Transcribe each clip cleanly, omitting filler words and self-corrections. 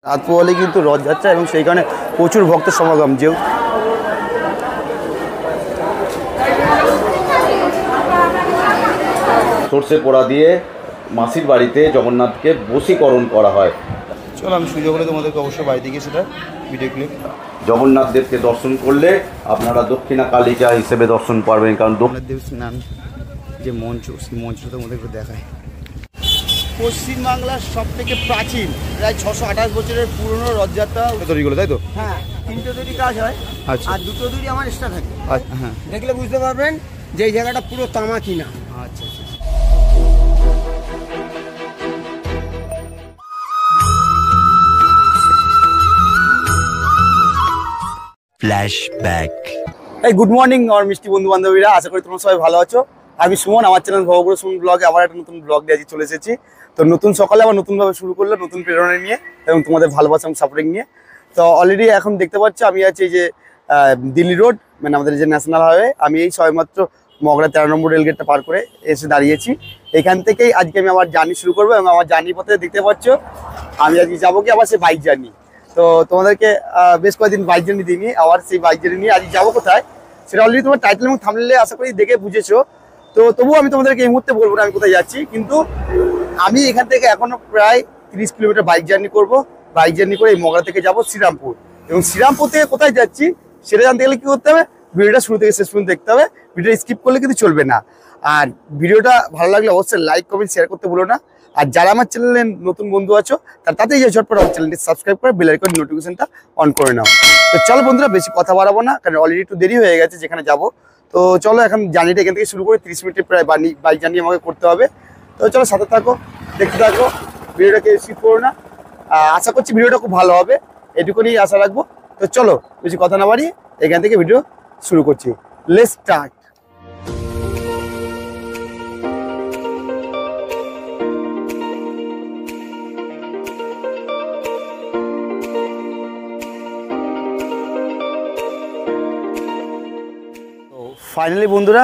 রাত পোহালে কিন্তু রথযাত্রা এবং সেই কারণে প্রচুর ভক্তের সমাগম। সর্ষে পোড়া দিয়ে মাসির বাড়িতে জগন্নাথকে বশীকরণ করা হয়। চলো আমি সুযোগ হলে তোমাদেরকে অবশ্যই বাড়িতে গিয়ে সেটা ভিডিও ক্লিপ। জগন্নাথ দেবকে দর্শন করলে আপনারা দক্ষিণা কালিকা হিসেবে দর্শন পারবেন, কারণ জগন্নাথ দেব স্নান যে মঞ্চ, সেই মঞ্চটা তোমাদের একটু দেখায়। পশ্চিমবাংলার সব থেকে প্রাচীন প্রায় 628 বছরের পুরনো রথযাত্রা তৈরিগুলো, তাই তো? হ্যাঁ, 3টে তৈরি কাজ হয়। আচ্ছা। আর 2টো তৈরি আমার এক্সট্রা থাকে। আচ্ছা, হ্যাঁ, দেখলে বুঝতে পারবেন যে এই জায়গাটা পুরো তামা কিনা। আচ্ছা আচ্ছা। ফ্ল্যাশব্যাক। এই গুড মর্নিং আমার মিষ্টি বন্ধু বান্ধবীরা, আশা করি তোমরা সবাই ভালো আছো। আমি সুমন, আমার চ্যানেল ভবগুরু সুমন ব্লগে আবার একটা নতুন ব্লগ দিয়ে আজকে চলে এসেছি। তো নতুন সকালে আবার নতুনভাবে শুরু করলো, নতুন প্রেরণা নিয়ে এবং তোমাদের ভালোবাসা এবং সাপোর্টিং নিয়ে। তো অলরেডি এখন দেখতে পাচ্ছ আমি আছি এই যে দিল্লি রোড, মানে আমাদের যে ন্যাশনাল হাইওয়ে। আমি এই সবেমাত্র মগরা 13 নম্বর রেলগেটটা পার করে এসে দাঁড়িয়েছি। এখান থেকেই আজকে আমি আমার জার্নি শুরু করবো এবং আমার জার্নির পথে দেখতে পাচ্ছ আমি আজকে যাবো কি আবার সেই বাইক জার্নি। তো তোমাদেরকে বেশ কয়েকদিন বাইক জার্নি দিইনি, আবার সেই বাইক জার্নি নিয়ে আজকে যাবো কোথায় সেটা অলরেডি তোমার টাইটেল এবং থাম্বনেলে আশা করি দেখে বুঝেছো। তো তবুও আমি তোমাদেরকে এই মুহূর্তে বলবো না আমি কোথায় যাচ্ছি, কিন্তু আমি এখান থেকে এখনো প্রায় 30 কিলোমিটার বাইক জার্নি করবো। বাইক জার্নি করে এই মগরা থেকে যাবো শ্রীরামপুর, এবং শ্রীরামপুর থেকে কোথায় যাচ্ছি সেটা জানতে গেলে কি করতে হবে, ভিডিওটা শুরু থেকে শেষ পর্যন্ত দেখতে হবে। ভিডিওটা স্কিপ করলে কিন্তু চলবে না। আর ভিডিওটা ভালো লাগলে অবশ্যই লাইক কমেন্ট শেয়ার করতে ভুলো না। আর যারা আমার চ্যানেলে নতুন বন্ধু আছো তাতেই যে ঝটপট আমার চ্যানেলটি সাবস্ক্রাইব করে বেল আইকন নোটিফিকেশনটা অন করে নাও। তো চলো বন্ধুরা, বেশি কথা বাড়াবো না, কারণ অলরেডি একটু দেরি হয়ে গেছে যেখানে যাবো। তো চলো এখন জার্নিটা এখান থেকে শুরু করে 30 মিনিটে প্রায় বাইক জার্নি আমাকে করতে হবে। তো চলো সাথে থাকো, দেখতে থাকো, ভিডিওটাকে স্কিপ করো না। আশা করছি ভিডিওটা খুব ভালো হবে, এটুকুনি আশা রাখবো। তো চলো বেশি কথা না বাড়িয়ে এখান থেকে ভিডিও শুরু করছি। Let's start. ফাইনালি বন্ধুরা,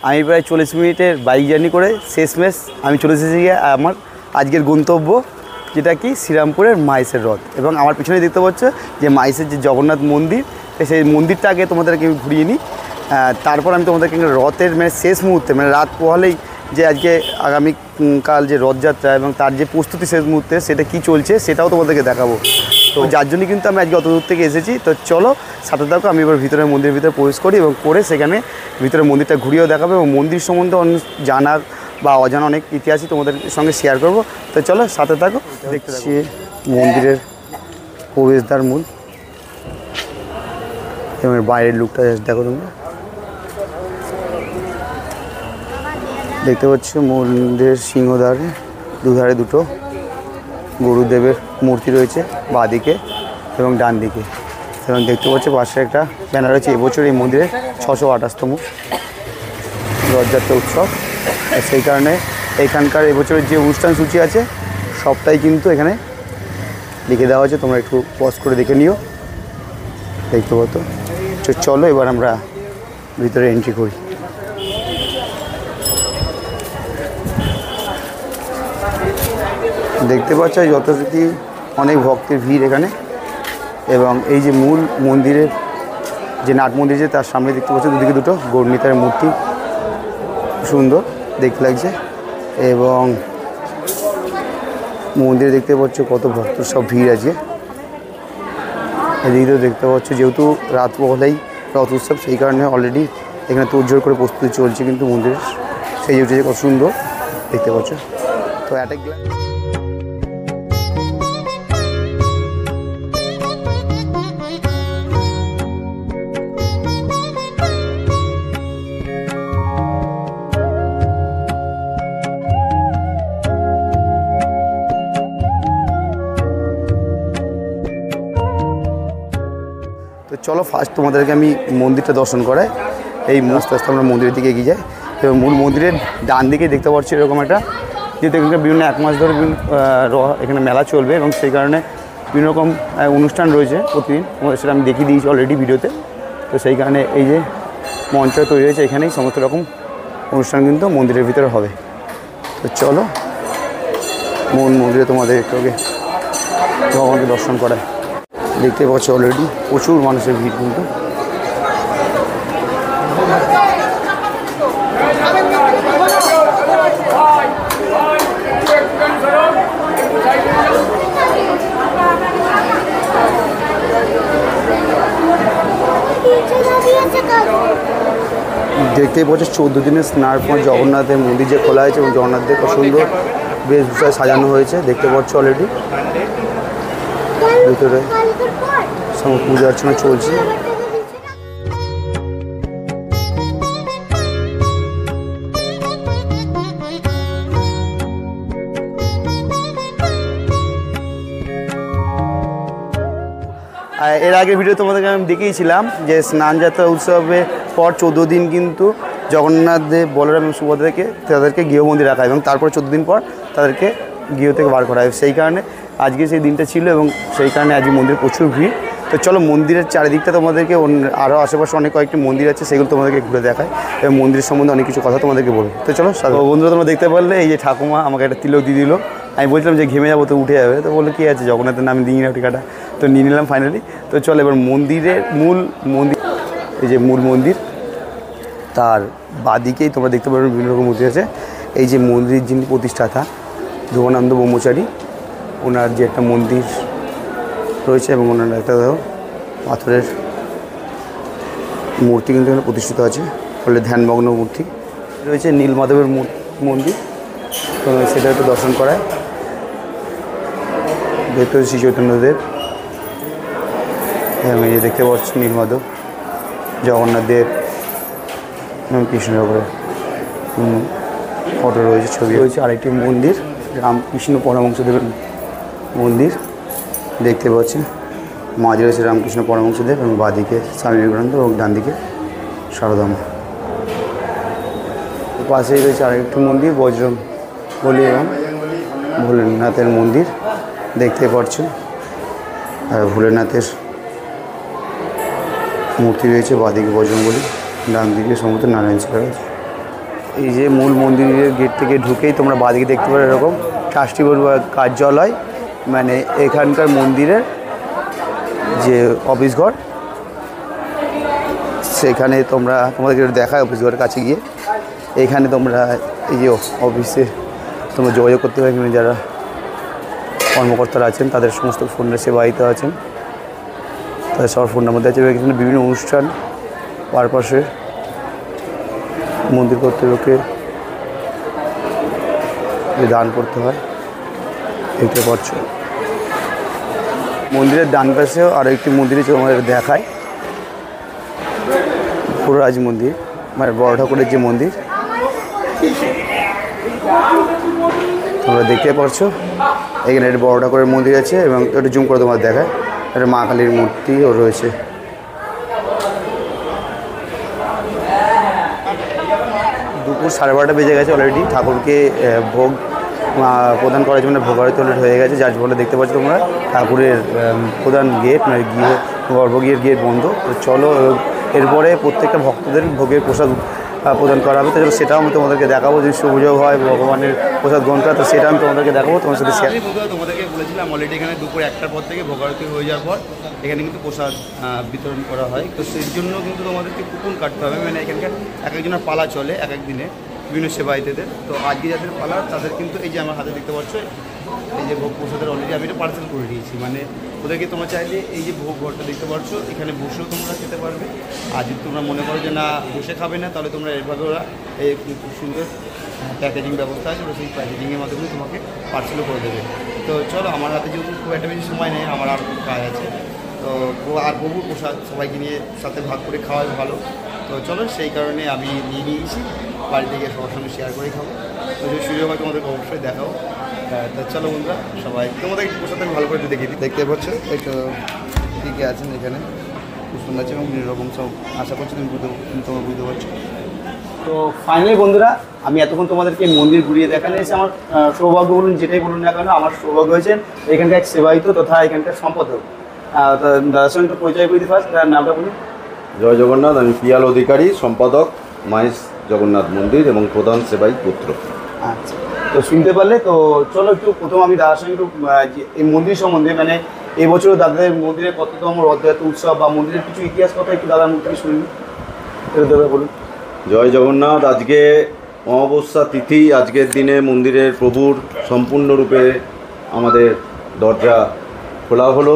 আমি প্রায় 40 মিনিটের বাইক জার্নি করে শেষমেশ আমি চলে এসেছি আমার আজকের গন্তব্য, যেটা কি শ্রীরামপুরের মাইসের রথ। এবং আমার পিছনে দেখতে পাচ্ছ যে মাইসের যে জগন্নাথ মন্দির, সেই মন্দিরটা আগে তোমাদেরকে আমি ঘুরিয়ে নিই। তারপর আমি তোমাদেরকে রথের মানে শেষ মুহূর্তে, মানে রাত পোহালেই যে আজকে আগামীকাল যে রথযাত্রা এবং তার যে প্রস্তুতি শেষ মুহূর্তে সেটা কি চলছে সেটাও তোমাদেরকে দেখাবো। তো যার জন্য কিন্তু আমি আজকে অত দূর থেকে এসেছি। তো চলো সাথে থাকো, আমি এবার ভিতরে মন্দিরের ভিতরে প্রবেশ করি এবং করে সেখানে ভিতরে মন্দিরটা ঘুরিয়েও দেখাবো এবং মন্দির সম্বন্ধে অনেক জানার বা অজানা অনেক ইতিহাসই তোমাদের সঙ্গে শেয়ার করব। তো চলো সাথে থাকো, দেখতে পাচ্ছি মন্দিরের প্রবেশদ্বার মূল এবং বাইরের লুকটা দেখো তোমরা। দেখতে পাচ্ছ মন্দিরের সিংহদ্বারে দুধারে দুটো গুরুদেবের মূর্তি রয়েছে, বাঁদিকে এবং ডান দিকে। এবং দেখতে পাচ্ছ পাশে একটা ব্যানার রয়েছে, এবছর এই মন্দিরে 628তম রথযাত্রা উৎসব। সেই কারণে এইখানকার এবছরের যে অনুষ্ঠান সূচি আছে সবটাই কিন্তু এখানে লিখে দেওয়া হয়েছে, তোমরা একটু পজ করে দেখে নিও। দেখতে পাচ্ছ। চলো এবার আমরা ভিতরে এন্ট্রি করি। দেখতে পাচ্ছ যথারীতি অনেক ভক্তের ভিড় এখানে। এবং এই যে মূল মন্দিরের যে নাট মন্দির যে তার সামনে দেখতে পাচ্ছ দুদিকে দুটো গৌরনীতার মূর্তি, সুন্দর দেখতে লাগছে। এবং মন্দিরে দেখতে পাচ্ছ কত ভক্ত সব ভিড় আছে। এদিকেও দেখতে পাচ্ছ যেহেতু রাত পোহালেই রথ উৎসব, সেই কারণে অলরেডি এখানে তোড়জোড় করে প্রস্তুতি চলছে কিন্তু মন্দিরের, সেই উঠেছে কত সুন্দর দেখতে পাচ্ছ। তো অ্যাটাক চলো ফার্স্ট তোমাদেরকে আমি মন্দিরটা দর্শন করাই। এই আস্তে আস্তে আমরা মন্দিরের দিকে এগিয়ে যাই এবং মূল মন্দিরের ডান দিকে দেখতে পাচ্ছি এরকম একটা, যেহেতু এখানকার বিভিন্ন 1 মাস ধরে এখানে মেলা চলবে এবং সেই কারণে বিভিন্ন রকম অনুষ্ঠান রয়েছে প্রতিদিন, সেটা আমি দেখিয়ে দিয়েছি অলরেডি ভিডিওতে। তো সেই কারণে এই যে মঞ্চ তৈরি হয়েছে, এখানেই সমস্ত রকম অনুষ্ঠান কিন্তু মন্দিরের ভিতরে হবে। তো চলো মন্দিরে তোমাদের একটু আগে ভগবানকে দর্শন করায়। দেখতে পাচ্ছ অলরেডি প্রচুর মানুষের ভিড় কিন্তু। দেখতেই পাচ্ছ 14 দিনের স্নার পর জগন্নাথের মন্দির যে খোলা হয়েছে এবং জগন্নাথদের খুব সুন্দর বেশভূষায় সাজানো হয়েছে। দেখতে পাচ্ছ অলরেডি ভিতরে সব পূজা অর্চনা চলছে। এর আগের ভিডিও তোমাদেরকে আমি দেখিয়েছিলাম যে স্নানযাত্রা উৎসবের পর 14 দিন কিন্তু জগন্নাথ দেব, বলরাম এবং সুভদ্রাকে তাদেরকে গৃহবন্দী রাখা হয় এবং তারপর 14 দিন পর তাদেরকে গৃহ থেকে বার করা হয়। সেই কারণে আজকে সেই দিনটা ছিল এবং সেই কারণে আজকে মন্দিরে প্রচুর ভিড়। তো চলো মন্দিরের চারিদিকটা তোমাদেরকে আরও আশেপাশে অনেক কয়েকটি মন্দির আছে, সেগুলো তোমাদেরকে ঘুরে দেখায় এবং মন্দিরের সম্বন্ধে অনেক কিছু কথা তোমাদেরকে বলবো। তো চলো বন্ধুরা, তোমরা দেখতে পারলে এই যে ঠাকুমা আমাকে একটা তিলক দিয়ে দিল। আমি বলছিলাম যে ঘেমে যাবো তো উঠে যাবে, তো বললো কী আছে জগন্নাথের নামে দিয়ে নিলাম টিকাটা, তো নিয়ে নিলাম ফাইনালি। তো চলো এবার মন্দিরের মূল মন্দির, এই যে মূল মন্দির, তার বাদিকেই তোমরা দেখতে পারবে বিভিন্ন রকম মূর্তি আছে। এই যে মন্দির যিনি প্রতিষ্ঠাতা যোগানন্দ ব্রহ্মচারী, ওনার যে একটা মন্দির রয়েছে এবং ওনার একটা পাথরের মূর্তি কিন্তু এখানে প্রতিষ্ঠিত আছে, ফলে ধ্যানমগ্ন মূর্তি রয়েছে। নীলমাধবের মন্দির, তো সেটা একটু দর্শন করায়। দেখতে হচ্ছে শ্রী চৈতন্যদেব এবং এই যে দেখতে পাচ্ছি নীলমাধব, জগন্নাথ দেব এবং কৃষ্ণের উপরে ফটো রয়েছে, ছবি রয়েছে। আরেকটি মন্দির রামকৃষ্ণ পরমহংসদেবের মন্দির দেখতে পাচ্ছি। মাঝে রয়েছে রামকৃষ্ণ পরমহংসদেব এবং বাঁদিকে স্বামী বিবেকানন্দ এবং ডান দিকে সারদা মা। পাশেই রয়েছে আরেকটি মন্দির বজরংবলী এবং ভোলেনাথের মন্দির দেখতে পাচ্ছ। আর ভোলেনাথের মূর্তি রয়েছে বাঁদিকে বজরংবলী, ডান দিকে সমস্ত নারায়ণ শিলা রয়েছে। এই যে মূল মন্দিরের গেট থেকে ঢুকেই তোমরা বাঁদিকে দেখতে পারো এরকম ট্রাস্টি বোর্ড বা কার্যালয়, মানে এখানকার মন্দিরের যে অফিস ঘর, সেখানে তোমাদেরকে দেখায় অফিস ঘরের কাছে গিয়ে। এইখানে তোমরা এই যে অফিসে তোমরা যোগাযোগ করতে পারো, এখানে যারা কর্মকর্তারা আছেন তাদের সমস্ত ফোনের সেবায়িত আছেন, তাদের সবার ফোন নাম্বার আছে। এখানে বিভিন্ন অনুষ্ঠান পারপাসে মন্দির কর্তৃপক্ষের দান করতে হয় দেখতে পাচ্ছ। মন্দিরের ডান পাশেও আরও একটি মন্দির আমাদের দেখায়, পুররাজ মন্দির, মানে বড় ঠাকুরের যে মন্দির তোমরা দেখতে পাচ্ছ। এখানে একটা বড় ঠাকুরের মন্দির আছে এবং একটু জুম করে তোমার দেখায়, একটা মা কালীর মূর্তিও রয়েছে। দুপুর 12:30 বেজে গেছে অলরেডি। ঠাকুরকে ভোগ প্রদান করার জন্য ভোগ আরতি অলরেডি হয়ে গেছে, যার ফলে দেখতে পাচ্ছ তোমরা ঠাকুরের প্রধান গেট, মানে গর্ভগৃহের গেট বন্ধ। তো চলো এরপরে প্রত্যেকটা ভক্তদের ভোগের প্রসাদ প্রদান করা হবে। তো সেটাও আমি তোমাদেরকে দেখাবো, যদি সুযোগ হয় ভগবানের প্রসাদ গ্রহণ করা, তো সেটা আমি তোমাদেরকে দেখাবো, তোমার সাথে শেয়ার। তোমাদেরকে বলেছিলাম অলরেডি এখানে দুপুর 1টার পর থেকে ভোগ আরতি হয়ে যাওয়ার পর এখানে কিন্তু প্রসাদ বিতরণ করা হয়। তো সেই জন্য কিন্তু তোমাদেরকে কুপন কাটতে হবে, মানে এখানকার এক একজনের পালা চলে এক এক দিনে বিভিন্ন সেবায়িতদের। তো আজকে যাদের পালা তাদের কিন্তু এই যে আমার হাতে দেখতে পাচ্ছ এই যে ভোগ প্রসাদের অলরেডি আমি এটা পার্সেল করে দিয়েছি, মানে ওদেরকে তোমরা চাইলে এই যে ভোগ ঘরটা দেখতে পাচ্ছ এখানে বসেও তোমরা খেতে পারবে। আর যদি তোমরা মনে করো যে না বসে খাবে না, তাহলে তোমরা এভাবে ওরা এই খুব সুন্দর প্যাকেজিং ব্যবস্থা আছে, ওরা সেই প্যাকেজিংয়ের মাধ্যমে তোমাকে পার্সেলও করে দেবে। তো চলো, আমার হাতে যেহেতু খুব একটা বেশি সময় নেই, আমার আর কাজ আছে, তো আর প্রভুর প্রসাদ সবাইকে নিয়ে সাথে ভাগ করে খাওয়াই ভালো। তো চলো, সেই কারণে আমি নিয়ে নিয়েছি, বাড়িতে গিয়ে সবার সঙ্গে শেয়ার করে খাবো। তো যদি সুযোগ হয় তোমাদেরকে অবশ্যই দেখাও। তো চলো বন্ধুরা, সবাই তোমাদের প্রসাদ আমি ভালো করে একটু দেখিয়ে দিই। দেখতে পাচ্ছ একটু দিকে আছেন এখানে, খুব সুন্দর আছে এবং বিভিন্ন রকম সব আশা করছি তোমরা বুঝতে পারছো। তো ফাইনালি বন্ধুরা, আমি এতক্ষণ তোমাদেরকে মন্দির ঘুরিয়ে দেখানো এসে আমার সৌভাগ্য বলুন, যেটাই বলুন না কেন, আমার সৌভাগ্য হয়েছে এখানকার এক সেবায়িত তথা এখানকার সম্পাদক দাদার সঙ্গে একটু পরিচয় করে দিই। ফার্স্ট তার নামটা বলুন। জয় জগন্নাথ, আমি পিয়াল অধিকারী, সম্পাদক মাইস জগন্নাথ মন্দির এবং প্রধান সেবায়িত পুত্র। আচ্ছা, তো তো শুনতে পারলে। তো চলো একটু প্রথম আমি দাদার সঙ্গে একটু এই মন্দির সম্বন্ধে, মানে এবছর দাদাদের মন্দিরের কততম রথযাত্রা উৎসব বা মন্দিরের কিছু ইতিহাস কথা একটু দাদার মুখ থেকে শুনি। দাদা বলুন। জয় জগন্নাথ। আজকে অমাবস্যা তিথি। আজকের দিনে মন্দিরের প্রভুর সম্পূর্ণরূপে আমাদের দরজা খোলা হলো।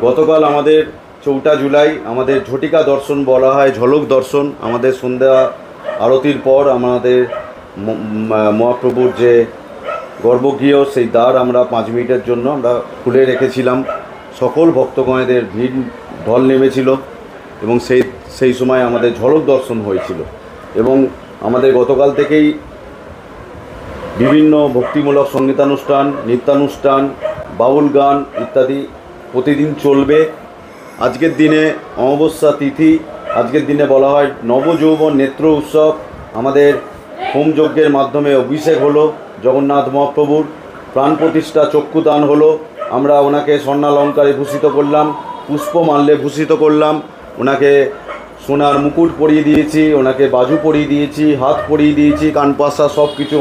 গতকাল আমাদের 4 জুলাই আমাদের ঝটিকা দর্শন বলা হয়, ঝলক দর্শন। আমাদের সন্ধ্যা আরতির পর আমাদের মহাপ্রভুর যে গর্ভগৃহ সেই দ্বার আমরা 5 মিনিটের জন্য আমরা খুলে রেখেছিলাম। সকল ভক্তগণেদের ভিড় ঢল নেমেছিল এবং সেই সময় আমাদের ঝলক দর্শন হয়েছিল। এবং আমাদের গতকাল থেকেই বিভিন্ন ভক্তিমূলক সঙ্গীতানুষ্ঠান, নৃত্যানুষ্ঠান, বাউল গান ইত্যাদি প্রতিদিন চলবে। আজকের দিনে অমাবস্যা তিথি। আজকের দিনে বলা হয় নবযৌবন নেত্র উৎসব। আমাদের হোমযজ্ঞের মাধ্যমে অভিষেক হলো জগন্নাথ মহাপ্রভুর, প্রাণ প্রতিষ্ঠা চক্ষুদান হলো। আমরা ওনাকে স্বর্ণালঙ্কারে ভূষিত করলাম, পুষ্পমাল্যে ভূষিত করলাম, ওনাকে সোনার মুকুট পরিয়ে দিয়েছি, ওনাকে বাজু পরিয়ে দিয়েছি, হাত পরিয়ে দিয়েছি, কানপাশা সব কিছু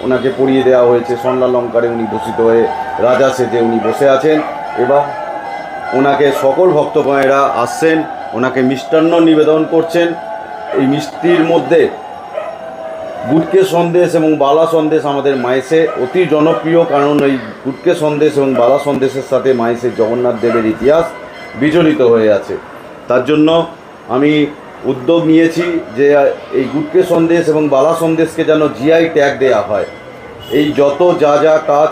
ওনাকে পরিয়ে দেওয়া হয়েছে। স্বর্ণালঙ্কারে উনি ভূষিত হয়ে রাজা সেজে উনি বসে আছেন এবং ওনাকে সকল ভক্তগণেরা আসছেন, ওনাকে মিষ্টান্ন নিবেদন করছেন। এই মিষ্টির মধ্যে গুটকে সন্দেশ এবং বালা সন্দেশ আমাদের মায়েসে অতি জনপ্রিয়, কারণ এই গুটকে সন্দেশ এবং বালা সন্দেশের সাথে মায়েসের জগন্নাথ দেবের ইতিহাস বিজড়িত হয়ে আছে। তার জন্য আমি উদ্যোগ নিয়েছি যে এই গুটকে সন্দেশ এবং বালা সন্দেশকে যেন জিআই ট্যাগ দেওয়া হয়। এই যত যা কাজ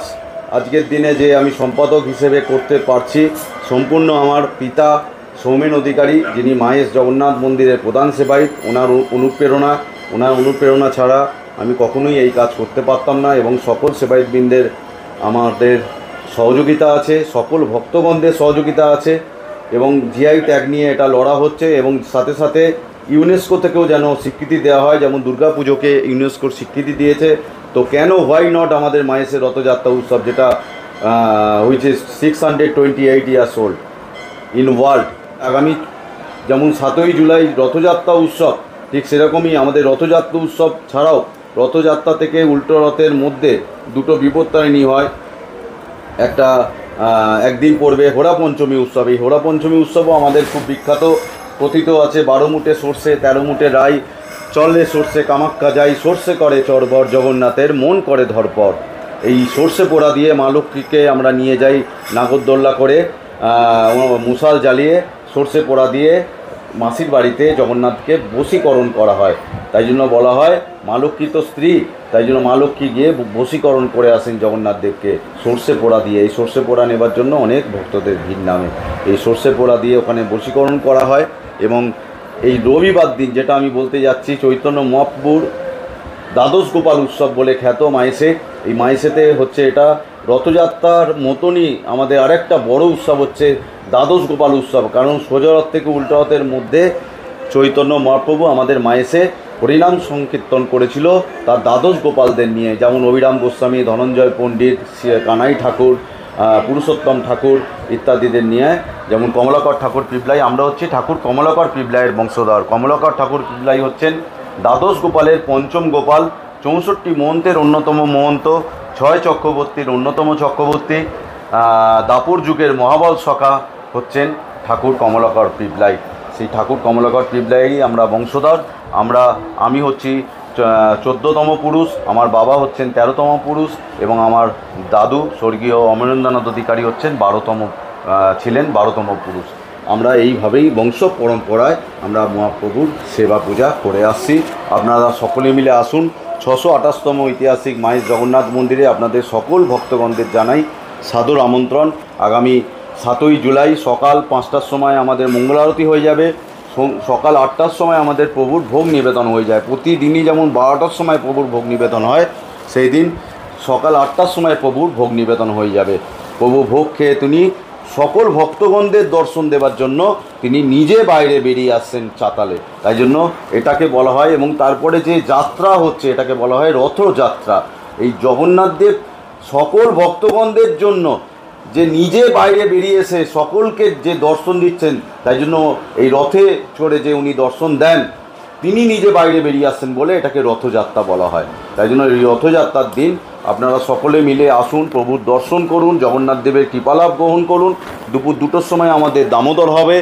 আজকের দিনে যে আমি সম্পাদক হিসেবে করতে পারছি, সম্পূর্ণ আমার পিতা সৌমেন অধিকারী, যিনি মায়েস জগন্নাথ মন্দিরের প্রধান সেবায়িত, ওনার অনুপ্রেরণা ছাড়া আমি কখনোই এই কাজ করতে পারতাম না। এবং সকল সেবায়িতবৃন্দের আমাদের সহযোগিতা আছে, সকল ভক্তগণদের সহযোগিতা আছে এবং জিআই ট্যাগ নিয়ে এটা লড়া হচ্ছে। এবং সাথে সাথে ইউনেস্কো থেকেও যেন স্বীকৃতি দেওয়া হয়, যেমন দুর্গাপুজোকে ইউনেস্কোর স্বীকৃতি দিয়েছে। তো কেন হোয়াই নট আমাদের মায়েসের রথযাত্রা উৎসব, যেটা which is 628 years old in world. আগামী যেমন 7ই জুলাই রথযাত্রা উৎসব, ঠিক সেরকমই আমাদের রথযাত্রা উৎসব ছাড়াও রথযাত্রা থেকে উল্টো রথের মধ্যে দুটো বিপত্তারিণী হয়। একটা একদিন পড়বে হোরা পঞ্চমী উৎসব। এই হোরা পঞ্চমী উৎসবও আমাদের খুব বিখ্যাত, কথিত আছে 12 মুঠে সর্ষে 13 মুঠে রাই, চলে সর্ষে কামাখ্যা যাই, সর্ষে করে চরবর জগন্নাথের মন করে ধরপর। এই সর্ষে পোড়া দিয়ে মা লক্ষ্মীকে আমরা নিয়ে যাই নাগরদোল্লা করে, মশাল জ্বালিয়ে সর্ষে পোড়া দিয়ে মাসির বাড়িতে জগন্নাথকে বশীকরণ করা হয়। তাই জন্য বলা হয় মা লক্ষ্মী তো স্ত্রী, তাই জন্য মা লক্ষ্মী গিয়ে বশীকরণ করে আসেন জগন্নাথ দেবকে সর্ষে পোড়া দিয়ে। এই সর্ষে পোড়া নেবার জন্য অনেক ভক্তদের ভিড় নামে। এই সর্ষে পোড়া দিয়ে ওখানে বশীকরণ করা হয়। এবং এই রবিবার দিন যেটা আমি বলতে যাচ্ছি, চৈতন্য মহাপ্রভুর দ্বাদশ গোপাল উৎসব বলে খ্যাত মায়েসে। এই মায়েসেতে হচ্ছে এটা রথযাত্রার মতনই আমাদের আরেকটা বড় উৎসব হচ্ছে দ্বাদশ গোপাল উৎসব। কারণ সোজা রথ থেকে উল্টো রথের মধ্যে চৈতন্য মহাপ্রভু আমাদের মায়েসে হরিনাম সংকীর্তন করেছিল তার দ্বাদশ গোপালদের নিয়ে, যেমন অভিরাম গোস্বামী, ধনঞ্জয় পণ্ডিত, কানাই ঠাকুর, পুরুষোত্তম ঠাকুর ইত্যাদিদের নিয়ে। যেমন কমলাকর ঠাকুর পিবলাই, আমরা হচ্ছি ঠাকুর কমলাকর পিবলাইয়ের বংশধর। কমলাকর ঠাকুর পিবলাই হচ্ছেন দ্বাদশ গোপালের পঞ্চম গোপাল, 64 মহন্তের অন্যতম মহন্ত, 6 চক্রবর্তীর অন্যতম চক্রবর্তী, দাপুর যুগের মহাবল সখা হচ্ছেন ঠাকুর কমলাকর পিবলাই। সেই ঠাকুর কমলাকর পিবলাইয়েরই আমরা বংশধর। আমি হচ্ছি 14তম পুরুষ, আমার বাবা হচ্ছেন 13তম পুরুষ এবং আমার দাদু স্বর্গীয় অমরেন্দ্রনাথ অধিকারী হচ্ছেন 12তম পুরুষ। আমরা এইভাবেই বংশ পরম্পরায় আমরা মহাপ্রভুর সেবা পূজা করে আসছি। আপনারা সকলে মিলে আসুন। 628তম ঐতিহাসিক মায়ের জগন্নাথ মন্দিরে আপনাদের সকল ভক্তগণদের জানাই সাদর আমন্ত্রণ। আগামী 7ই জুলাই সকাল 5টার সময় আমাদের মঙ্গল আরতি হয়ে যাবে। সকাল 8টার সময় আমাদের প্রভুর ভোগ নিবেদন হয়ে যায়। প্রতিদিনই যেমন 12টার সময় প্রভুর ভোগ নিবেদন হয়, সেই দিন সকাল 8টার সময় প্রভুর ভোগ নিবেদন হয়ে যাবে। প্রভু ভোগ খেয়ে তিনি সকল ভক্তগণদের দর্শন দেওয়ার জন্য তিনি নিজে বাইরে বেরিয়ে আসছেন চাতালে। তাই জন্য এটাকে বলা হয়, এবং তারপরে যে যাত্রা হচ্ছে এটাকে বলা হয় রথযাত্রা। এই জগন্নাথ দেব সকল ভক্তগণদের জন্য যে নিজে বাইরে বেরিয়ে এসে সকলকে যে দর্শন দিচ্ছেন, তাই জন্য এই রথে চড়ে যে উনি দর্শন দেন, তিনি নিজে বাইরে বেরিয়ে আসছেন বলে এটাকে রথযাত্রা বলা হয়। তাই জন্য এই রথযাত্রার দিন আপনারা সকলে মিলে আসুন, প্রভুর দর্শন করুন, জগন্নাথ দেবের কৃপালাভ গ্রহণ করুন। দুপুর 2টোর সময় আমাদের দামোদর হবে।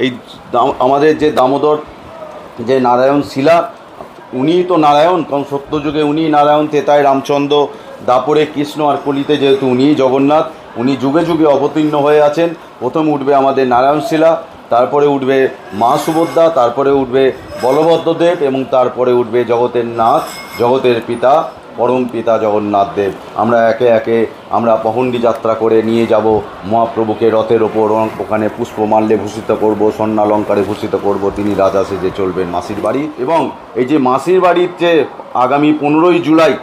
এই আমাদের যে দামোদর যে নারায়ণ শিলা, উনিই তো নারায়ণ, কারণ সত্যযুগে উনিই নারায়ণ, তেতায় রামচন্দ্র, দাপরে কৃষ্ণ, আর কলিতে যেহেতু উনিই জগন্নাথ, উনি যুগে যুগে অবতীর্ণ হয়ে আছেন। প্রথম উঠবে আমাদের নারায়ণ শিলা, তারপরে উঠবে মা সুভদ্রা, তারপরে উঠবে বলভদ্রদেব, এবং তারপরে উঠবে জগতের নাথ, জগতের পিতা, পরম পিতা জগন্নাথ দেব। আমরা একে একে আমরা পহণ্ডি যাত্রা করে নিয়ে যাব মহাপ্রভুকে রথের ওপর, ওখানে পুষ্পমাল্যে ভূষিত করব, স্বর্ণালঙ্কারে ভূষিত করব। তিনি রাজা সেজে চলবেন মাসির বাড়ি। এবং এই যে মাসির বাড়ির যে আগামী 15ই জুলাই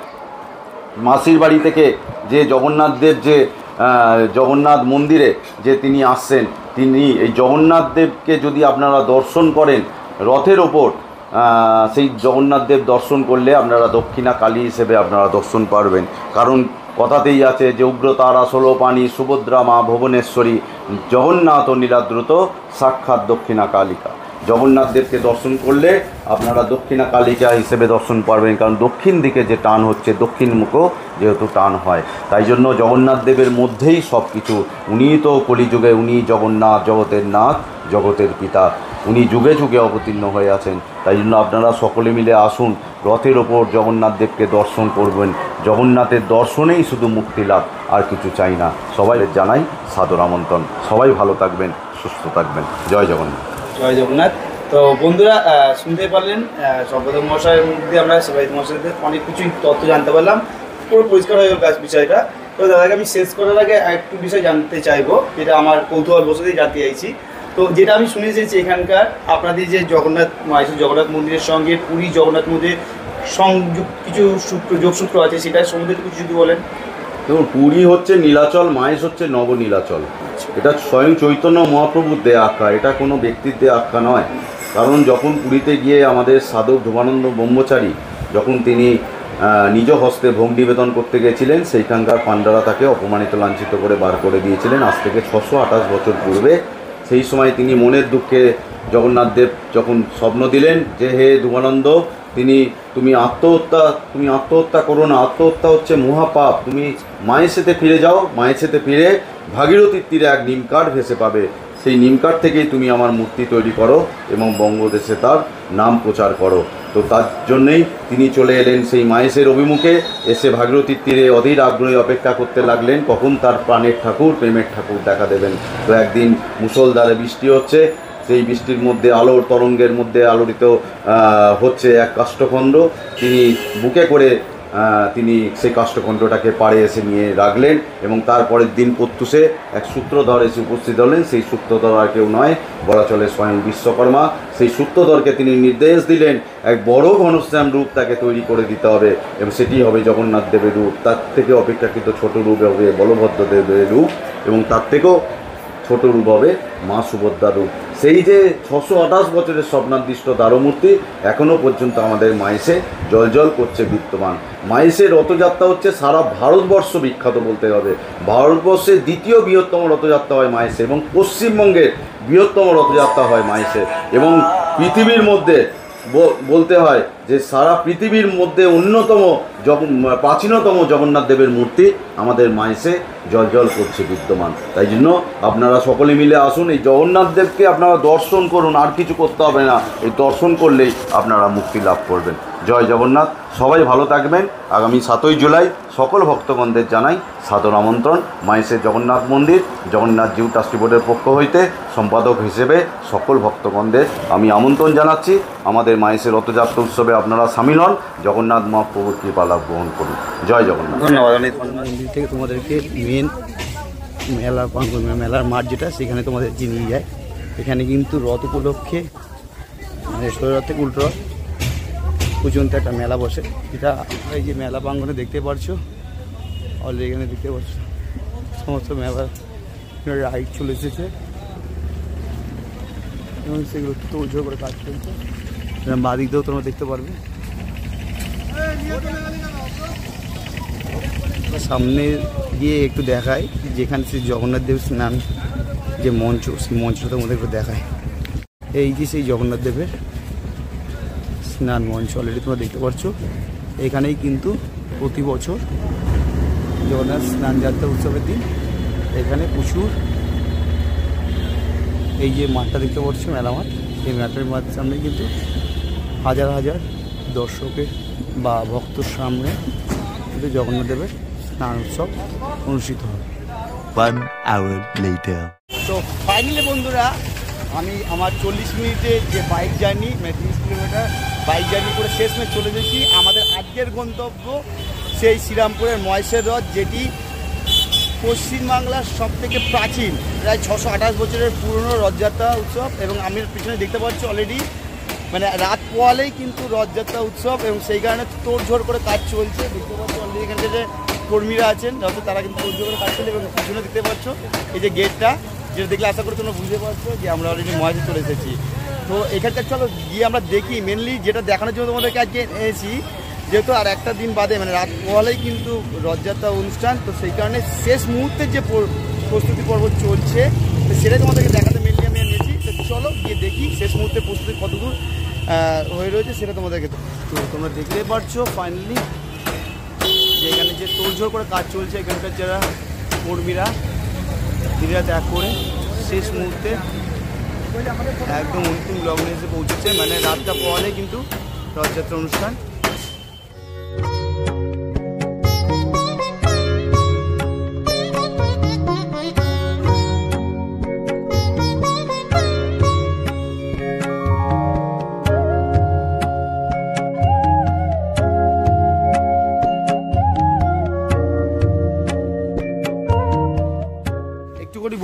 মাসির বাড়ি থেকে যে জগন্নাথ দেব যে জগন্নাথ মন্দিরে যে তিনি আসছেন, তিনি এই জগন্নাথ দেবকে যদি আপনারা দর্শন করেন রথের ওপর, সেই জগন্নাথ দেব দর্শন করলে আপনারা দক্ষিণা কালী হিসেবে আপনারা দর্শন পারবেন। কারণ কথাতেই আছে যে উগ্রতারা 16 পানি, সুভদ্রা মা ভুবনেশ্বরী, জগন্নাথ ও নীলাদ্রুত সাক্ষাৎ দক্ষিণা কালিকা। জগন্নাথ দেবকে দর্শন করলে আপনারা দক্ষিণা কালিকা হিসেবে দর্শন পারবেন, কারণ দক্ষিণ দিকে যে টান হচ্ছে, দক্ষিণমুখও যেহেতু টান হয়, তাই জন্য জগন্নাথ দেবের মধ্যেই সব কিছু। উনিই তো কলিযুগে, উনি জগন্নাথ, জগতের নাথ, জগতের পিতা, উনি যুগে যুগে অবতীর্ণ হয়ে আছেন। তাই জন্য আপনারা সকলে মিলে আসুন, রথের ওপর জগন্নাথ দেবকে দর্শন করবেন। জগন্নাথের দর্শনেই শুধু মুক্তি লাভ, আর কিছু চাই না। সবাই জানাই সাদর আমন্ত্রণ। সবাই ভালো থাকবেন, সুস্থ থাকবেন। জয় জগন্নাথ। জয় জগন্নাথ। তো বন্ধুরা, শুনতে পারলেন সম্পাদক মশাইয়ের মধ্যে আমরা সেবায়িত মশাইদের অনেক কিছুই তথ্য জানতে পারলাম, পুরো পরিষ্কার হয়ে গেল বিষয়টা। তো দাদাকে আমি শেষ করার আগে একটু বিষয় জানতে চাইবো, যেটা আমার কৌতূহল বসেই জানতে চাইছি। তো যেটা আমি শুনে এসেছি এখানকার আপনাদের যে জগন্নাথ মায়ের জগন্নাথ মন্দিরের সঙ্গে পুরী জগন্নাথ মন্দিরের সংযুক্ত কিছু যোগসূত্র আছে, সেটা সম্বন্ধে কিছু যদি বলেন। দেখুন, পুরী হচ্ছে নীলাচল, মাহেশ হচ্ছে নবনীলাচল। এটা স্বয়ং চৈতন্য মহাপ্রভুর দেয়া আখ্যা, এটা কোনো ব্যক্তির দেয়া আখ্যা নয়। কারণ যখন পুরীতে গিয়ে আমাদের সাধক ধ্রুবানন্দ ব্রহ্মচারী যখন তিনি নিজ হস্তে ভোগ নিবেদন করতে গিয়েছিলেন, সেইখানকার পাণ্ডারা তাকে অপমানিত লাঞ্ছিত করে বার করে দিয়েছিলেন আজ থেকে 628 বছর পূর্বে। সেই সময় তিনি মনের দুঃখে জগন্নাথ দেব যখন স্বপ্ন দিলেন যে হে ধ্রুবানন্দ, তুমি আত্মহত্যা করো না, আত্মহত্যা হচ্ছে মহাপাপ, তুমি মায়েসেতে ফিরে যাও, মায়েসেতে ফিরে ভাগীরথীর তীরে এক নিমকাঠ ভেসে পাবে, সেই নিমকাঠ থেকেই তুমি আমার মূর্তি তৈরি করো এবং বঙ্গদেশে তার নাম প্রচার করো। তো তার জন্যেই তিনি চলে এলেন সেই মায়েসের অভিমুখে, এসে ভাগীরথীর তীরে অধীর আগ্রহে অপেক্ষা করতে লাগলেন কখন তার প্রাণের ঠাকুর, প্রেমের ঠাকুর দেখা দেবেন। তো একদিন মুষলধারে বৃষ্টি হচ্ছে, সেই বৃষ্টির মধ্যে আলোর তরঙ্গের মধ্যে আলোড়িত হচ্ছে এক কাষ্ঠখণ্ড। তিনি বুকে করে তিনি সেই কাষ্ঠখণ্ডটাকে পাড়ে এসে নিয়ে রাখলেন, এবং তারপরের দিন প্রত্যুষে এক সূত্রধর এসে উপস্থিত হলেন। সেই সূত্রধর আর কেউ নয়, বলা চলে স্বয়ং বিশ্বকর্মা। সেই সূত্রধরকে তিনি নির্দেশ দিলেন এক বড় ঘনশ্যাম রূপ তাকে তৈরি করে দিতে হবে, এবং সেটি হবে জগন্নাথ দেবের রূপ। তার থেকে অপেক্ষাকৃত ছোট রূপ হবে বলভদ্র দেবের রূপ, এবং তার থেকেও ছোট রূপ হবে মা সুভদ্রার রূপ। সেই যে 628 বছরের স্বপ্নাদৃষ্ট দারমূর্তি এখনও পর্যন্ত আমাদের মায়েসে জল করছে বিদ্যমান। মায়েসের রথযাত্রা হচ্ছে সারা ভারতবর্ষ বিখ্যাত বলতে হবে। ভারতবর্ষের দ্বিতীয় বৃহত্তম রথযাত্রা হয় মায়েসে, এবং পশ্চিমবঙ্গের বৃহত্তম রথযাত্রা হয় মায়েসে, এবং পৃথিবীর মধ্যে বলতে হয় যে সারা পৃথিবীর মধ্যে অন্যতম প্রাচীনতম জগন্নাথ দেবের মূর্তি আমাদের মায়েসে জল করছে বিদ্যমান। তাই জন্য আপনারা সকলে মিলে আসুন, এই জগন্নাথ দেবকে আপনারা দর্শন করুন, আর কিছু করতে হবে না, এই দর্শন করলেই আপনারা মুক্তি লাভ করবেন। জয় জগন্নাথ। সবাই ভালো থাকবেন। আগামী 7ই জুলাই সকল ভক্তগণদের জানাই সাদর আমন্ত্রণ। মায়েসের জগন্নাথ মন্দির জগন্নাথ জিউ ট্রাস্টি বোর্ডের পক্ষ হইতে সম্পাদক হিসেবে সকল ভক্তগণদের আমি আমন্ত্রণ জানাচ্ছি। আমাদের মায়েসের রথযাত্রা উৎসবে আপনারা সামিল হন, জগন্নাথ মহাপ্রভুর কৃপালাভ গ্রহণ করুন। জয় জগন্নাথ। ধন্যবাদ। মন্দির থেকে তোমাদেরকে মেন মেলার মাঠ যেটা, সেখানে তোমাদেরকে নিয়ে যায়। এখানে কিন্তু রথ উপলক্ষে রথ থেকে উল্টো রথ পর্যন্ত একটা মেলা বসে, এটা এই যে মেলা প্রাঙ্গনে দেখতে পাচ্ছ, অলরেডি এখানে দেখতে পাচ্ছ সমস্ত মেলা রাইড চলে এসেছে, এবং সেগুলো তো উজ্জ্বল করে কাজ চলছে। বাদিক দিয়েও তোমরা দেখতে পারবে। সামনে গিয়ে একটু দেখায় যেখানে সেই জগন্নাথ দেবের স্নান যে মঞ্চ, সেই মঞ্চটা তোমাদের একটু দেখায়। এই যে সেই জগন্নাথ দেবের স্নান মঞ্চ অলরেডি তোমরা দেখতে পাচ্ছ। এখানেই কিন্তু প্রতি বছর জগন্নাথ স্নান যাত্রা উৎসবের দিন এখানে প্রচুর এই যে মাঠটা দেখতে পাচ্ছ মেলা মাঠ, এই মাঠের সামনে কিন্তু হাজার হাজার দর্শকের বা ভক্তর সামনে কিন্তু জগন্নাথ দেবের স্নান উৎসব অনুষ্ঠিত হয়। 1 hour later. তো ফাইনালি বন্ধুরা আমি আমার 40 মিনিটের যে bike journey 30 kilometre bike journey করে শেষমেশ চলে এসেছি আমাদের আজকের গন্তব্য সেই শ্রীরামপুরের মহেশের রথ, যেটি পশ্চিমবাংলার সবথেকে প্রাচীন প্রায় 628 বছরের পুরনো রথযাত্রা উৎসব। এবং আমি পিছনে দেখতে পাচ্ছি অলরেডি মানে রাত পোয়ালেই কিন্তু রথযাত্রা উৎসব এবং সেই কারণে তোড়ঝোড় করে কাজ চলছে। দেখতে পাচ্ছ অলরেডি এখানে যে কর্মীরা আছেন রথে তারা কিন্তু তোড়ঝোড় করে কাজ চলছে। এবং পিছনে দেখতে পাচ্ছ এই যে গেটটা, যেটা দেখলে আশা করি তোমরা বুঝতে পারছো যে আমরা অলরেডি মহেশে চলে এসেছি। তো এখানকার চলো গিয়ে আমরা দেখি, মেনলি যেটা দেখানোর জন্য তোমাদেরকে আজকে এসেছি, যেহেতু আর একটা দিন বাদে মানে রাত পোয়ালেই কিন্তু রথযাত্রা অনুষ্ঠান, তো সেই কারণে শেষ মুহূর্তের যে প্রস্তুতি পর্ব চলছে তো সেটাই তোমাদেরকে দেখাতে মেনলি আমি এনেছি। তো চলো গিয়ে দেখি শেষ মুহূর্তে প্রস্তুতি কতদূর হয়ে রয়েছে সেটা তোমাদেরকে। তো তোমরা দেখতে পারছো ফাইনালি যে এখানে যে তোড়ঝোড় করে কাজ চলছে, এখানকার যারা কর্মীরা দিনরা ত্যাগ করে শেষ মুহূর্তে একদম অন্তিম লগ্নে এসে পৌঁছেছে, মানে রাতটা পোয়ালে কিন্তু রথযাত্রা অনুষ্ঠান।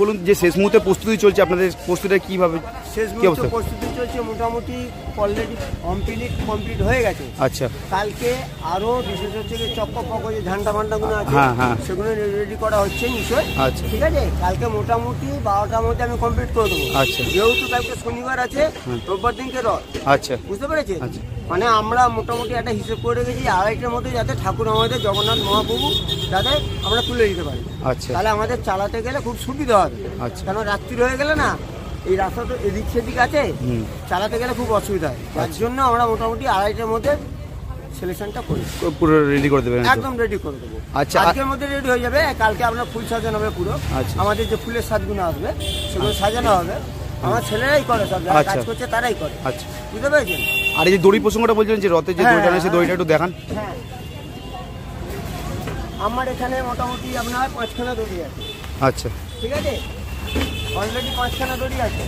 বলুন যে শেষ মুহূর্তে প্রস্তুতি চলছে, আপনাদের প্রস্তুতিটা কীভাবে? শেষ মুহূর্তে প্রস্তুতি চলছে, মোটামুটি অলরেডি কমপ্লিট হয়ে গেছে। আচ্ছা, কালকে আরো বিশেষ হচ্ছে যে চক্কর পক্কর যে ঝান্ডা ফান্ডাগুলো আছে সেগুলো রেডি করা হচ্ছে নিশ্চয়। আচ্ছা, ঠিক আছে, কালকে মোটামুটি 12টার মধ্যে আমি কমপ্লিট করে দেবো। আচ্ছা, যেহেতু কালকে শনিবার আছে, রোববার দিনকে রথ। আচ্ছা, বুঝতে পেরেছি। আচ্ছা, মানে আমরা মোটামুটি একটা হিসেব করে রেখেছি 2:30টার মধ্যে যাতে ঠাকুর আমাদের জগন্নাথ মহাপ্রভু যাতে আমরা তুলে দিতে পারি। আচ্ছা, তাহলে আমাদের চালাতে গেলে খুব সুবিধা হবে। আচ্ছা, কেন রাত্রি হয়ে গেলে না এই রাস্তা তো এদিক সেদিক আছে, চালাতে গেলে খুব অসুবিধা হয়। তার জন্য আমরা মোটামুটি 2:30টার মধ্যে সিলেকশনটা করি, পুরো রেডি করে দেবেন? একদম রেডি করে দেবো। আচ্ছা, আজকের মধ্যে রেডি হয়ে যাবে। কালকে আপনার ফুল সাজানো হবে পুরো। আচ্ছা, আমাদের যে ফুলের সাজগুলো আসবে সেগুলো সাজানো হবে। আমার ছেলেরাই করে, সব যারা কাজ করছে তারাই করে। আচ্ছা, বুঝতে পেরেছেন। আর এই যে দড়ি প্রসঙ্গটা বলছিলেন যে রথের যে দড়িটা আছে, দড়িটা একটু দেখান। হ্যাঁ, আমার এখানে মোটামুটি আপনার 5খানা দড়ি আছে। আচ্ছা, ঠিক আছে, অলরেডি 5খানা দড়ি আছে।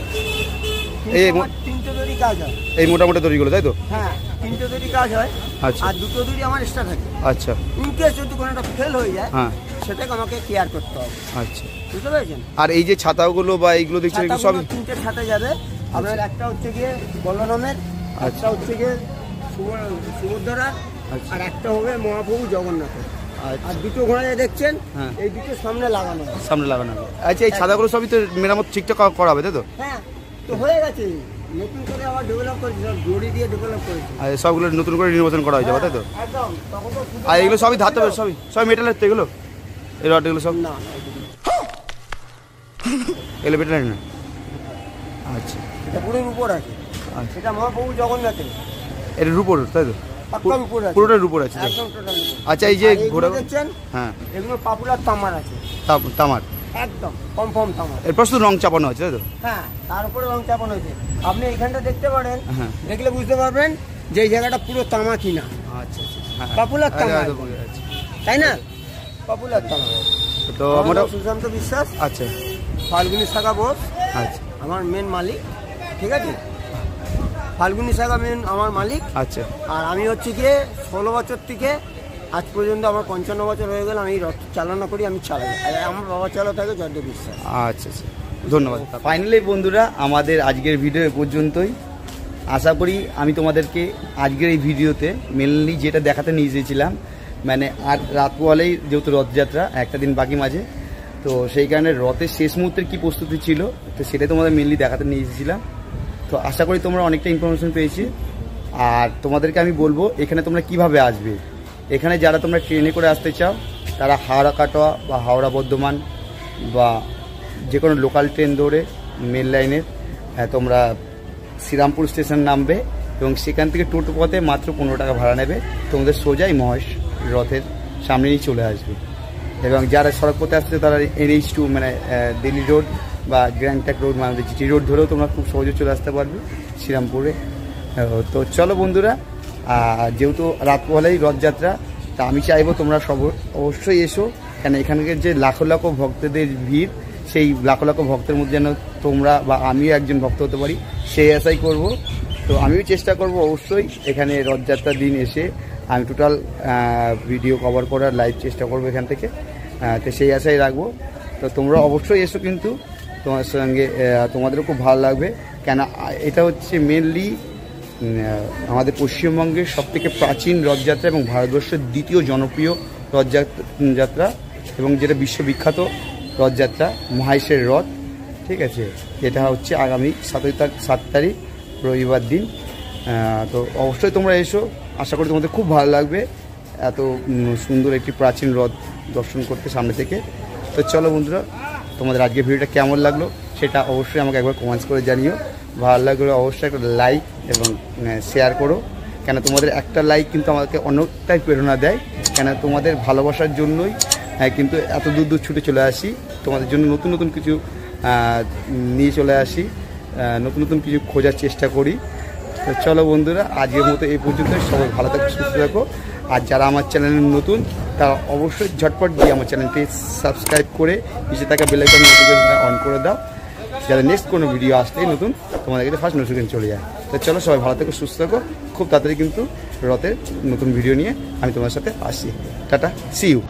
এই 3টে দড়ি কাজ হয়, এই মোটামুটি দড়িগুলো, তাই তো? হ্যাঁ, 3টে দড়ি কাজ হয়। আচ্ছা, আর 2টো দড়ি আমার এক্সট্রা থাকে। আচ্ছা, ইনকেস যদি কোনোটা ফেল হয়ে যায় হ্যাঁ সেটাকে আমাকে কেয়ার করতে হবে। আচ্ছা, বুঝতে পেরেছেন। আর এই যে ছাতাগুলো বা এইগুলো দেখছেন এগুলো সব 3টে ছাতা যাবে আপনার। একটা হচ্ছে গিয়ে বলরামের, একটা হচ্ছে গিয়ে সুভদ্রার, আর একটা হবে মহাপ্রভু জগন্নাথের। আর 2টো ঘোড়া দেখছেন এই 2টো সামনে লাগানো হবে। সামনে লাগানো হবে। আচ্ছা, এই ছাতাগুলো সবই তো মেরামত ঠিকঠাক করা হবে, তাই তো? হ্যাঁ, তো হয়ে গেছে, নতুন করে আবার ডেভেলপ করেছি, দড়ি দিয়ে ডেভেলপ করেছি। আর সবগুলো নতুন করে রিনোভেশন করা হয়ে যাবে, তাই তো? একদম। আর এগুলো সবই ধাতব, সবই মেটালের তো এগুলো? এই রড এগুলো সব না, এগুলো মেটালের না? আচ্ছা, এটা পুরোর উপর আছে। আচ্ছা, এটা মহাপ্রভু জগন্নাথের, এটার উপর, তাই তো? পাক্কার উপর আছে, পুরোটার উপর আছে। একদম টোটাল উপর। আচ্ছা, এই যে ঘোড়া দেখছেন, হ্যাঁ, এগুলো পপুলার তামার আছে, তামার, একদম কনফার্ম তামার। এরপর শুধু রং চাপানো আছে, তাই তো? হ্যাঁ, তার উপরে রং চাপানো হয়েছে। আপনি এখানটা দেখতে পারেন, হ্যাঁ, দেখলে বুঝতে পারবেন যে এই জায়গাটা পুরো তামা কিনা। আচ্ছা, আচ্ছা, পপুলার তামা, আচ্ছা, তাই না? পপুলার তামা। তো আমরা সুশান্ত বিশ্বাস, আচ্ছা, ফাল্গুনী শাখা বোস, আচ্ছা, আমার মেন মালিক। ঠিক আছে, ফাল্গুনী শাখা মেন আমার মালিক। আচ্ছা, আর আমি হচ্ছে গিয়ে 16 বছর থেকে আজ পর্যন্ত আমার 55 বছর হয়ে গেল আমি রথ চালনা করি, আমি চালাই। আর আমার বাবা চালা থাকে জয়দেব বিশ্বাস। আচ্ছা, আচ্ছা, ধন্যবাদ। ফাইনালি বন্ধুরা, আমাদের আজকের ভিডিও এ পর্যন্তই। আশা করি আমি তোমাদেরকে আজকের এই ভিডিওতে মেনলি যেটা দেখাতে নিয়ে এসেছিলাম, মানে আর রাত পোয়ালেই যেহেতু রথযাত্রা একটা দিন বাকি মাঝে, তো সেই কারণে রথের শেষ মুহূর্তের কী প্রস্তুতি ছিল তো সেটাই তোমাদের মেনলি দেখাতে নিয়ে এসেছিলাম। তো আশা করি তোমরা অনেকটা ইনফরমেশন পেয়েছি। আর তোমাদেরকে আমি বলবো এখানে তোমরা কিভাবে আসবে। এখানে যারা তোমরা ট্রেনে করে আসতে চাও তারা হাওড়া কাটোয়া বা হাওড়া বর্ধমান বা যে কোনো লোকাল ট্রেন ধরে মেল লাইনের তোমরা শ্রীরামপুর স্টেশন নামবে এবং সেখান থেকে টোটো পথে মাত্র 15 টাকা ভাড়া নেবে, তোমাদের সোজাই মহেশ রথের সামনে নিয়ে চলে আসবে। এবং যারা সড়ক পথে আসছে তারা NH2 মানে দিল্লি রোড বা গ্র্যান্ড ট্যাঙ্ক রোড মানে GT রোড ধরেও তোমরা খুব সহজে চলে আসতে পারবে শ্রীরামপুরে। তো চলো বন্ধুরা, যেহেতু রাতবেলায় রথযাত্রা, তা আমি চাইবো তোমরা অবশ্যই এসো, কেন এখানকার যে লাখো লাখো ভক্তদের ভিড়, সেই লাখো লাখো ভক্তের মধ্যে যেন তোমরা বা আমিও একজন ভক্ত হতে পারি সেই আশাই করব। তো আমিও চেষ্টা করব অবশ্যই এখানে রথযাত্রার দিন এসে আমি টোটাল ভিডিও কভার করার লাইভ চেষ্টা করব এখান থেকে, তো সেই আশাই রাখবো। তো তোমরা অবশ্যই এসো, কিন্তু তোমার সঙ্গে তোমাদেরও খুব ভালো লাগবে, কেন এটা হচ্ছে মেনলি আমাদের পশ্চিমবঙ্গের সবথেকে প্রাচীন রথযাত্রা এবং ভারতবর্ষের দ্বিতীয় জনপ্রিয় রথযাত্রা এবং যেটা বিশ্ববিখ্যাত রথযাত্রা মহাইশের রথ, ঠিক আছে। এটা হচ্ছে আগামী 7 তারিখ রবিবার দিন। তো অবশ্যই তোমরা এসো, আশা করি তোমাদের খুব ভালো লাগবে এত সুন্দর একটি প্রাচীন রথ দর্শন করতে সামনে থেকে। তো চলো বন্ধুরা, তোমাদের আজকে ভিডিওটা কেমন লাগলো সেটা অবশ্যই আমাকে একবার কমেন্টস করে জানিও। ভালো লাগলে অবশ্যই একটা লাইক এবং শেয়ার করো, কেন তোমাদের একটা লাইক কিন্তু আমাকে অনেকটাই প্রেরণা দেয়, কেন তোমাদের ভালোবাসার জন্যই কিন্তু এত দূর দূর ছুটে চলে আসি, তোমাদের জন্য নতুন নতুন কিছু নিয়ে চলে আসি, নতুন নতুন কিছু খোঁজার চেষ্টা করি। তো চলো বন্ধুরা, আজকের মতো এই পর্যন্ত। সবাই ভালো থাকো, সুস্থ থাকো। আর যারা আমার চ্যানেলে নতুন তারা অবশ্যই ঝটপট দিয়ে আমার চ্যানেলটি সাবস্ক্রাইব করে নিচে থাকা বেল আইকন নোটিফিকেশন অন করে দাও, যাতে নেক্সট কোনো ভিডিও আসলেই নতুন তোমাদের কাছে ফার্স্ট নোটিফিকেশন চলে যায়। তো চলো সবাই ভালো থাকো, সুস্থ থাকো। খুব তাড়াতাড়ি কিন্তু রথের নতুন ভিডিও নিয়ে আমি তোমার সাথে আসি। Tata, see you.